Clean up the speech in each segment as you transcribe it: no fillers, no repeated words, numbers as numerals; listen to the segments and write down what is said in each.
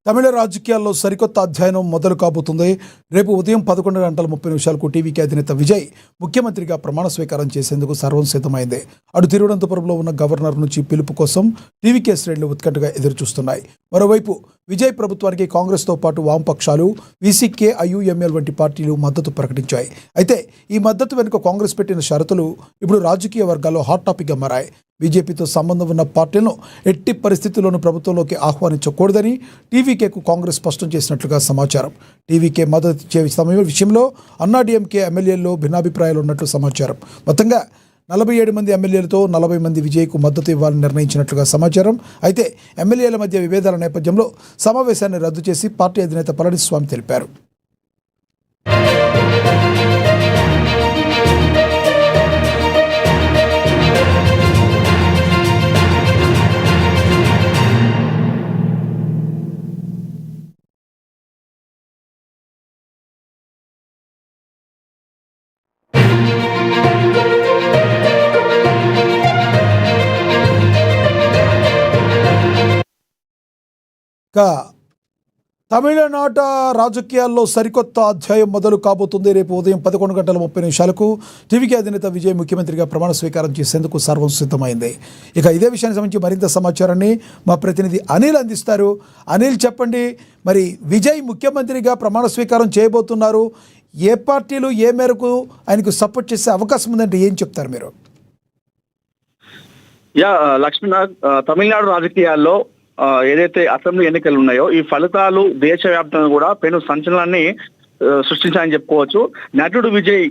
తమిళ రాజకీయాల్లో సరికొత్త అధ్యాయం మొదలు కాబోతుంది. రేపు ఉదయం 11:30 టీవీకి అధినేత విజయ్ ముఖ్యమంత్రిగా ప్రమాణ స్వీకారం చేసేందుకు సర్వం సిద్ధమైంది. అటు తిరువనంతపురంలో ఉన్న గవర్నర్ నుంచి పిలుపు కోసం టీవీకే శ్రేణులు ఉత్కంఠగా ఎదురుచూస్తున్నాయి. మరోవైపు విజయ్ ప్రభుత్వానికి కాంగ్రెస్తో పాటు వామపక్షాలు, వీసీకే, ఐయుఎంఎల్ వంటి పార్టీలు మద్దతు ప్రకటించాయి. అయితే ఈ మద్దతు వెనుక కాంగ్రెస్ పెట్టిన షరతులు ఇప్పుడు రాజకీయ వర్గాల్లో హాట్ టాపిక్గా మారాయి. బీజేపీతో సంబంధం ఉన్న పార్టీలను ఎట్టి పరిస్థితుల్లోనూ ప్రభుత్వంలోకి ఆహ్వానించకూడదని టీవీకేకు కాంగ్రెస్ స్పష్టం చేసినట్లుగా సమాచారం. టీవీకే మద్దతు ఇచ్చే విషయంలో అన్నాడీఎంకే ఎమ్మెల్యేల్లో భిన్నాభిప్రాయాలు ఉన్నట్లు సమాచారం. మొత్తంగా 47 మంది ఎమ్మెల్యేలతో 40 మంది విజయ్కు మద్దతు ఇవ్వాలని నిర్ణయించినట్లుగా సమాచారం. అయితే ఎమ్మెల్యేల మధ్య విభేదాల నేపథ్యంలో సమావేశాన్ని రద్దు చేసి పార్టీ అధినేత పళనిస్వామి తెలిపారు. తమిళనాట రాజకీయాల్లో సరికొత్త అధ్యాయం మొదలు కాబోతుంది. రేపు ఉదయం 11:30 టీవీకే అధినేత విజయ్ ముఖ్యమంత్రిగా ప్రమాణ స్వీకారం చేసేందుకు సర్వం సిద్ధమైంది. ఇక ఇదే విషయానికి సంబంధించి మరింత సమాచారాన్ని మా ప్రతినిధి అనిల్ అందిస్తారు. అనిల్, చెప్పండి, మరి విజయ్ ముఖ్యమంత్రిగా ప్రమాణ స్వీకారం చేయబోతున్నారు. ఏ పార్టీలు ఏ మేరకు ఆయనకు సపోర్ట్ చేసే అవకాశం ఉందంటే ఏం చెప్తారు మీరు? లక్ష్మీనాథ్, తమిళనాడు రాజకీయాల్లో ఏదైతే అసెంబ్లీ ఎన్నికలు ఉన్నాయో ఈ ఫలితాలు దేశవ్యాప్తంగా కూడా పెను సంచలనాన్ని సృష్టించాయని చెప్పుకోవచ్చు. నటుడు విజయ్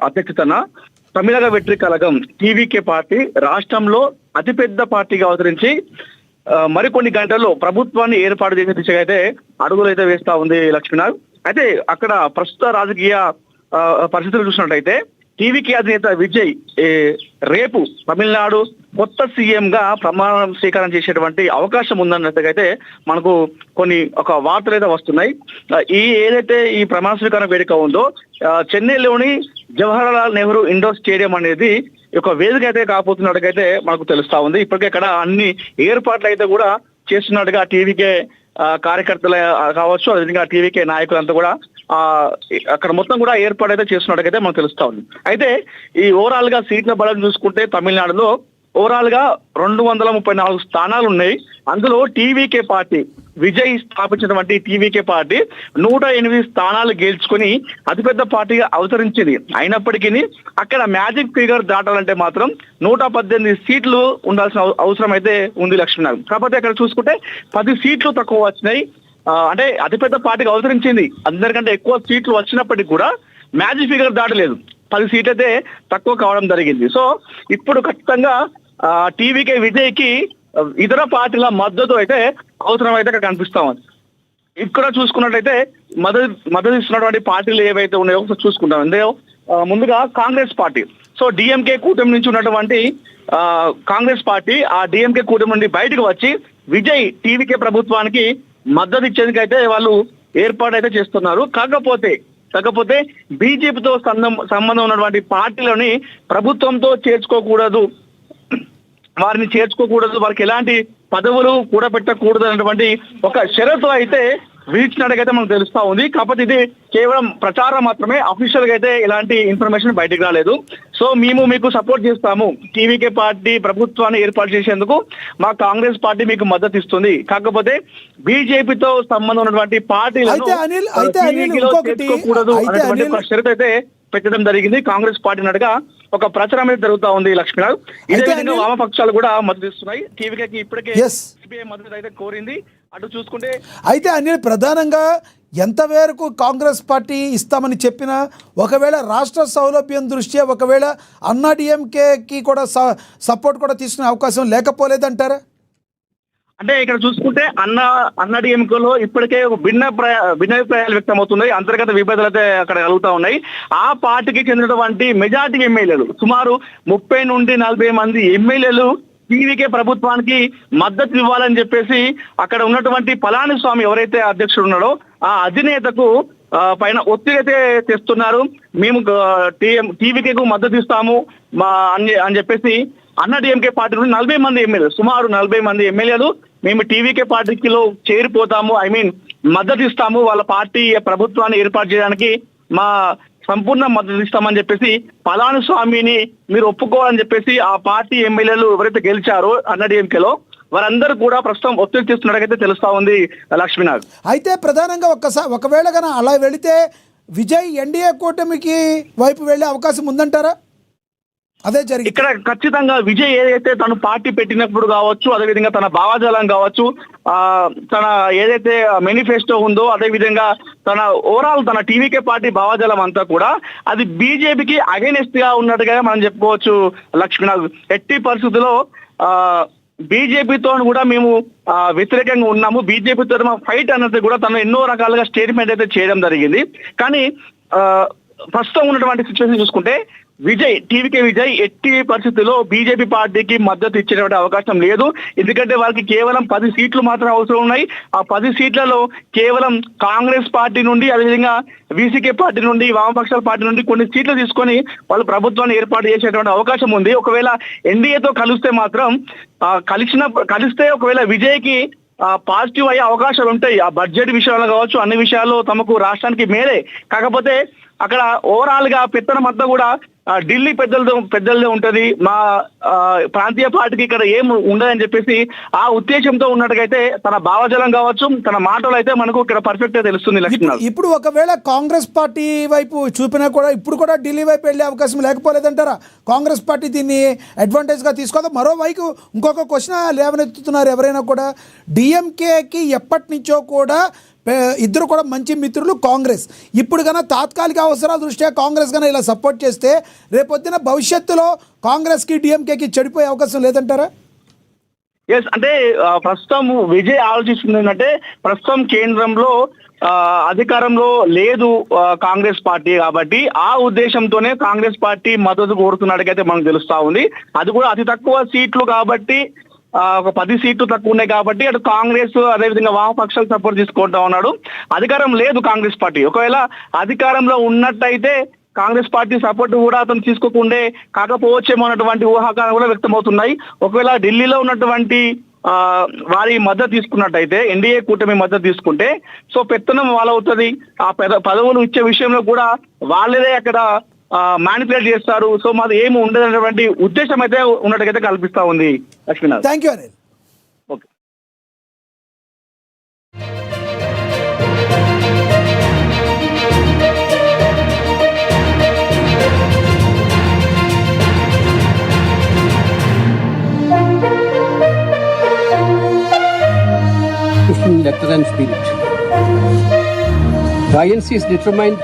అధ్యక్షతన తమిళగ వెట్రి కళగం టీవీకే పార్టీ రాష్ట్రంలో అతిపెద్ద పార్టీగా అవతరించి మరికొన్ని గంటల్లో ప్రభుత్వాన్ని ఏర్పాటు చేసే దిశగా అయితే అడుగులు అయితే వేస్తా ఉంది లక్ష్మీనాథ్. అయితే అక్కడ ప్రస్తుత రాజకీయ పరిస్థితులు చూసినట్టయితే టీవీకే అధినేత విజయ్ రేపు తమిళనాడు కొత్త సీఎం గా ప్రమాణ స్వీకారం చేసేటువంటి అవకాశం ఉందన్నట్టుగా అయితే మనకు ఒక వార్తలు అయితే వస్తున్నాయి. ఏదైతే ఈ ప్రమాణ స్వీకారం వేడుక ఉందో చెన్నైలోని జవహర్లాల్ నెహ్రూ ఇండోర్ స్టేడియం అనేది ఒక వేదిక అయితే కాబోతున్నట్టుగైతే మనకు తెలుస్తా ఉంది. ఇప్పటికే ఇక్కడ అన్ని ఏర్పాట్లు అయితే కూడా చేస్తున్నట్టుగా టీవీకే కార్యకర్తలు కావచ్చు, అదేవిధంగా టీవీకే నాయకులంతా కూడా అక్కడ మొత్తం కూడా ఏర్పాటు అయితే చేస్తున్నట్టుగైతే మనకు తెలుస్తా ఉంది. అయితే ఈ ఓవరాల్ గా సీట్ల బలం చూసుకుంటే తమిళనాడులో ఓవరాల్ గా 234 స్థానాలు ఉన్నాయి. అందులో టీవీకే పార్టీ విజయ్ స్థాపించినటువంటి టీవీకే పార్టీ 108 స్థానాలు గెలుచుకుని అతిపెద్ద పార్టీగా అవతరించింది. అయినప్పటికీ అక్కడ మ్యాజిక్ ఫిగర్ దాటాలంటే మాత్రం 118 సీట్లు ఉండాల్సిన అవసరం అయితే ఉంది లక్ష్మీనాథ్. కాకపోతే అక్కడ చూసుకుంటే 10 సీట్లు తక్కువ వచ్చినాయి. అంటే అతిపెద్ద పార్టీగా అవతరించింది, అందరికంటే ఎక్కువ సీట్లు వచ్చినప్పటికీ కూడా మ్యాజిక్ ఫిగర్ దాటలేదు. 10 సీట్లు అయితే తక్కువ కావడం జరిగింది. సో ఇప్పుడు ఖచ్చితంగా టీవీకే విజయ్ కి ఇతర పార్టీల మద్దతు అయితే అవసరం అయితే అక్కడ కనిపిస్తా ఉంది. ఇక్కడ చూసుకున్నట్లయితే మద్దతు ఇస్తున్నటువంటి పార్టీలు ఏవైతే ఉన్నాయో ఒకసారి చూసుకుంటాం. అందులో ముందుగా కాంగ్రెస్ పార్టీ. సో డిఎంకే కూటమి నుంచి ఉన్నటువంటి కాంగ్రెస్ పార్టీ ఆ డిఎంకే కూటమి నుండి బయటకు వచ్చి విజయ్ టీవీకే ప్రభుత్వానికి మద్దతు ఇచ్చేందుకు అయితే వాళ్ళు ఏర్పాటు అయితే చేస్తున్నారు. కాకపోతే బీజేపీతో సంబంధం ఉన్నటువంటి పార్టీలని ప్రభుత్వంతో వారికి ఎలాంటి పదవులు కూడా పెట్టకూడదు అనేటువంటి ఒక షరతు అయితే విధించినట్టుగైతే మనకు తెలుస్తా ఉంది. కాకపోతే ఇది కేవలం ప్రచారం మాత్రమే, అఫీషియల్ గా అయితే ఎలాంటి ఇన్ఫర్మేషన్ బయటకు రాలేదు. సో మేము మీకు సపోర్ట్ చేస్తాము, టీవీకే పార్టీ ప్రభుత్వాన్ని ఏర్పాటు చేసేందుకు మా కాంగ్రెస్ పార్టీ మీకు మద్దతు ఇస్తుంది, కాకపోతే బీజేపీతో సంబంధం ఉన్నటువంటి పార్టీలను షరతు అయితే పెట్టడం జరిగింది. కాంగ్రెస్ పార్టీ నడుగా ఒక ప్రచారం అయితే జరుగుతా ఉంది లక్ష్మీనాథ్. ఇదే విధంగా వామపక్షాలు కూడా మద్దతు ఇస్తున్నాయి. టీవీకి ఇప్పటికే సిపిఐ మద్దతు అయితే కోరింది. అటు చూసుకుంటే అయితే అనిల్, ప్రధానంగా ఎంతవరకు కాంగ్రెస్ పార్టీ ఇస్తామని చెప్పినా ఒకవేళ రాష్ట్ర సౌలభ్యం దృష్ట్యా ఒకవేళ అన్నాడీఎంకేకి కూడా సపోర్ట్ కూడా తీసుకునే అవకాశం లేకపోలేదంటారా? అంటే ఇక్కడ చూసుకుంటే అన్నాడీఎంకేలో ఇప్పటికే ఒక భిన్నాభిప్రాయాలు వ్యక్తం అవుతున్నాయి. అంతర్గత విభేదాలు అయితే అక్కడ కలుగుతా ఉన్నాయి. ఆ పార్టీకి చెందినటువంటి మెజార్టీ ఎమ్మెల్యేలు సుమారు 30 నుండి 40 మంది ఎమ్మెల్యేలు టీవీకే ప్రభుత్వానికి మద్దతు ఇవ్వాలని చెప్పేసి అక్కడ ఉన్నటువంటి పళనిస్వామి ఎవరైతే అధ్యక్షుడు ఉన్నాడో ఆ అధినేతకు పైన ఒత్తిడి అయితే తెస్తున్నారు. మేము టీవీకేకు మద్దతు ఇస్తాము అని చెప్పేసి అన్నాడీఎంకే పార్టీ నుండి 40 మంది ఎమ్మెల్యేలు, సుమారు 40 మంది ఎమ్మెల్యేలు మేము టీవీకే పార్టీలో చేరిపోతాము, ఐ మీన్ మద్దతు ఇస్తాము, వాళ్ళ పార్టీ ప్రభుత్వాన్ని ఏర్పాటు చేయడానికి మా సంపూర్ణ మద్దతు ఇస్తామని చెప్పేసి పళనిస్వామిని మీరు ఒప్పుకోవాలని చెప్పేసి ఆ పార్టీ ఎమ్మెల్యేలు ఎవరైతే గెలిచారో అన్నాడీఎంకేలో వారందరూ కూడా ప్రస్తుతం ఒత్తిడి చేస్తున్నట్టుగైతే తెలుస్తా ఉంది లక్ష్మీనాథ్. అయితే ప్రధానంగా ఒకవేళ కనుక అలా వెళితే విజయ్ ఎన్డీఏ కూటమికి వైపు వెళ్ళే అవకాశం ఉందంటారా? అదే జరిగింది ఇక్కడ ఖచ్చితంగా విజయ్ ఏదైతే తను పార్టీ పెట్టినప్పుడు కావచ్చు, అదేవిధంగా తన భావజాలం కావచ్చు, తన ఏదైతే మేనిఫెస్టో ఉందో, అదే విధంగా తన ఓవరాల్ తన టీవీకే పార్టీ భావజాలం అంతా కూడా అది బీజేపీకి అగైనెస్ట్ గా ఉన్నట్టుగా మనం చెప్పుకోవచ్చు లక్ష్మీనాథ్. ఎట్టి పరిస్థితుల్లో బీజేపీతో కూడా మేము వ్యతిరేకంగా ఉన్నాము, బీజేపీతో మా ఫైట్ అన్నది కూడా తను ఎన్నో రకాలుగా స్టేట్మెంట్ అయితే చేయడం జరిగింది. కానీ ప్రస్తుతం ఉన్నటువంటి సిచ్యువేషన్ చూసుకుంటే టీవీకే విజయ్ ఎట్టి పరిస్థితుల్లో బీజేపీ పార్టీకి మద్దతు ఇచ్చేటువంటి అవకాశం లేదు. ఎందుకంటే వాళ్ళకి కేవలం 10 సీట్లు మాత్రం అవసరం ఉన్నాయి. ఆ 10 సీట్లలో కేవలం కాంగ్రెస్ పార్టీ నుండి, అదేవిధంగా వీసీకే పార్టీ నుండి, వామపక్షాల పార్టీ నుండి కొన్ని సీట్లు తీసుకొని వాళ్ళు ప్రభుత్వాన్ని ఏర్పాటు చేసేటువంటి అవకాశం ఉంది. ఒకవేళ ఎన్డీఏతో కలిస్తే మాత్రం కలిస్తే ఒకవేళ విజయ్కి పాజిటివ్ అయ్యే అవకాశాలు ఉంటాయి. ఆ బడ్జెట్ విషయాల్లో కావచ్చు, అన్ని విషయాల్లో తమకు రాష్ట్రానికి మేలే. కాకపోతే అక్కడ ఓవరాల్ గా పెత్తనం అంతా కూడా ఢిల్లీ పెద్దలదే ఉంటది, మా ప్రాంతీయ పార్టీకి ఇక్కడ ఏం ఉండదని చెప్పేసి ఆ ఉద్దేశంతో ఉన్నట్టుగైతే తన భావజాలం కావచ్చు, తన మాటలు అయితే మనకు ఇక్కడ పర్ఫెక్ట్ గా తెలుస్తుంది లక్ష్మణ్. ఇప్పుడు ఒకవేళ కాంగ్రెస్ పార్టీ వైపు చూపినా కూడా ఇప్పుడు కూడా ఢిల్లీ వైపు వెళ్ళే అవకాశం లేకపోలేదంటారా? కాంగ్రెస్ పార్టీ దీన్ని అడ్వాంటేజ్ గా తీసుకోదా? మరోవైపు ఇంకొక క్వశ్చన్ లేవనెత్తుతున్నారు ఎవరైనా కూడా, డిఎంకేకి ఎప్పటి నుంచో కూడా ఇద్దరు కూడా మంచి మిత్రులు కాంగ్రెస్. ఇప్పుడు కన్నా తాత్కాలిక అవసరాల దృష్ట్యా కాంగ్రెస్ కన్నా ఇలా సపోర్ట్ చేస్తే రేపొద్దున భవిష్యత్తులో కాంగ్రెస్కి డిఎంకేకి చెడిపోయే అవకాశం లేదంటారా? ఎస్, అంటే ప్రస్తుతం విజయ్ ఆలోచిస్తుంది ఏంటంటే ప్రస్తుతం కేంద్రంలో అధికారంలో లేదు కాంగ్రెస్ పార్టీ, కాబట్టి ఆ ఉద్దేశంతోనే కాంగ్రెస్ పార్టీ మద్దతు కోరుతున్నట్టుగైతే మనకు తెలుస్తా ఉంది. అది కూడా అతి తక్కువ సీట్లు కాబట్టి, ఒక 10 సీట్లు తక్కువ ఉన్నాయి కాబట్టి అటు కాంగ్రెస్ అదేవిధంగా వామపక్షాలు సపోర్ట్ తీసుకుంటా ఉన్నాడు. అధికారం లేదు కాంగ్రెస్ పార్టీ. ఒకవేళ అధికారంలో ఉన్నట్టయితే కాంగ్రెస్ పార్టీ సపోర్ట్ కూడా అతను తీసుకోకుండే కాకపోవచ్చేమో అన్నటువంటి ఊహాగానాలు కూడా వ్యక్తమవుతున్నాయి. ఒకవేళ ఢిల్లీలో ఉన్నటువంటి వారి మద్దతు తీసుకున్నట్టయితే, ఎన్డీఏ కూటమి మద్దతు తీసుకుంటే సో పెత్తనం వాళ్ళవుతుంది. ఆ పదవులు ఇచ్చే విషయంలో కూడా వాళ్ళదే అక్కడ మ్యానిపులేట్ చేస్తారు. సో మాది ఏమి ఉండదనేటువంటి ఉద్దేశం అయితే ఉన్నట్టుగైతే కల్పిస్తా ఉంది Lakshminath. Thank you Anil. Okay. Letter and spirit. The INC is determined